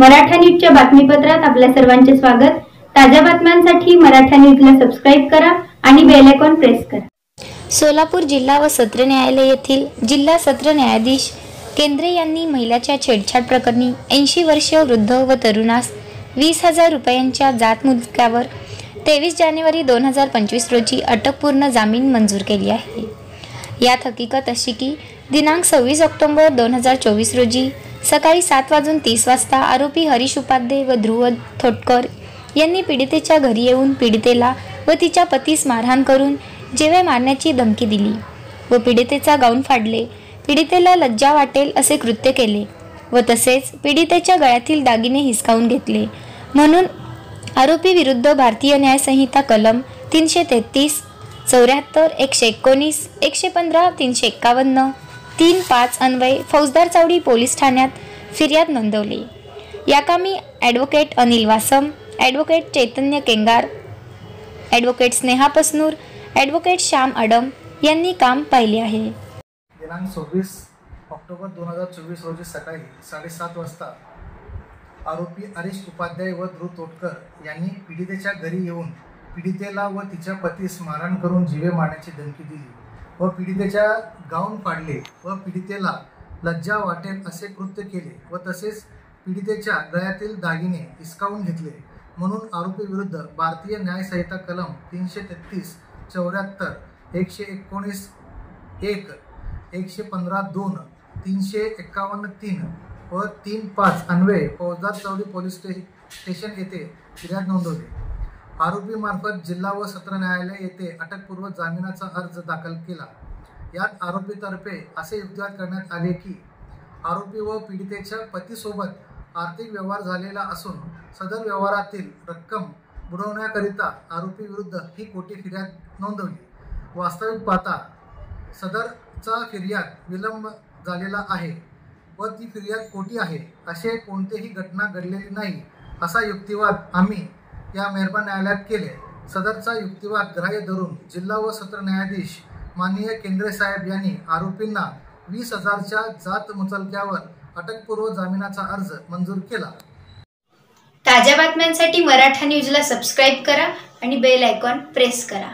मराठा न्यूजच्या बातमीपत्रात आपल्या सर्वांचे स्वागत। ताज्या बातम्यांसाठी मराठा न्यूजला सबस्क्राइब करा आणि बेल आयकॉन प्रेस करा। सोलापूर जिल्हा व सत्र न्यायालय येथील जिल्हा सत्र न्यायाधीश केंद्रे यांनी महिलाच्या छेडछाड प्रकरणी 80 वर्षीय वृद्ध व तरुणास 20,000 रुपयांच्या जात मुचलक्यावर 23 जानेवारी 2025 रोजी अटकपूर्व जामीन मंजूर केली आहे। यात हकीकत अशी की दिनांक 26 ऑक्टोबर 2024 रोजी सकाळी 7:30 वाजता आरोपी हरीश उपाध्ये व ध्रुव थोटकर यांनी पीडितेच्या घरी येऊन पीडितेला व तिच्या पतीस मारहाण करून जीवे मारण्याची धमकी दिली व पीडितेचा गाऊन फाडले, पीडितेला लज्जा वाटेल असे कृत्य केले व तसेच पीडितेच्या गळ्यातील दागिने हिसकावून घेतले म्हणून आरोपी विरुद्ध भारतीय न्याय संहिता कलम 333, 74, 119, 115, 351, 3-5 अन्वये फौजदार चावडी पोलीस ठाण्यात फिर्याद नोंदवली। या कामी ॲडव्होकेट अनिल वासम, ॲडव्होकेट चैतन्य केंगार, ॲडव्होकेट स्नेहा पसनूर, ॲडव्होकेट श्याम अडम यांनी काम पाहिले आहे। दिनांक 26 ऑक्टोबर 2024 रोजी सकाळी 7:30 वाजता आरोपी हरीश उपाध्याय व ध्रुव तोटकर यांनी पीडितेच्या घरी येऊन पीडितेला व तिच्या पतीस मारहाण करून जीवे मारण्याची धमकी दिली व पीडितेच्या गाऊन फाडले व पीडितेला लज्जा वाटेल असे कृत्य केले व तसेच पीडितेच्या गळ्यातील दागिने हिसकावून घेतले म्हणून आरोपी विरुद्ध भारतीय न्याय संहिता कलम 333, 74, 119, 1, 115(2), 351(3) व 3-5 अन्वये फौजदार चावडी पोलीस स्टेशन येथे फिर्याद नोंदवली। आरोपीमार्फत जिल्हा व सत्र न्यायालय येथे अटकपूर्व जामिनाचा अर्ज दाखल केला। यात आरोपीतर्फे असे युक्तिवाद करण्यात आले की आरोपी व पीडितेच्या पतीसोबत आर्थिक व्यवहार झालेला असून सदर व्यवहारातील रक्कम बुडवण्याकरिता आरोपी विरुद्ध ही खोटी फिर्याद नोंदवली। वास्तविक पाहता सदरचा फिर्याद विलंब झालेला आहे व ती फिर्याद खोटी आहे, असे कोणतेही घटना घडलेली नाही असा युक्तिवाद आम्ही या मेहरबान न्यायालयात केले। सदरचा युक्तिवाद ग्राह्य धरून जिल्हा व सत्र न्यायाधीश माननीय केंद्रे साहेब यांनी आरोपींना 20,000च्या जात मुचलक्यावर अटकपूर्व जामिनाचा अर्ज मंजूर केला। ताज्या बातम्यांसाठी मराठा न्यूजला सबस्क्राइब करा आणि बेल आयकॉन प्रेस करा।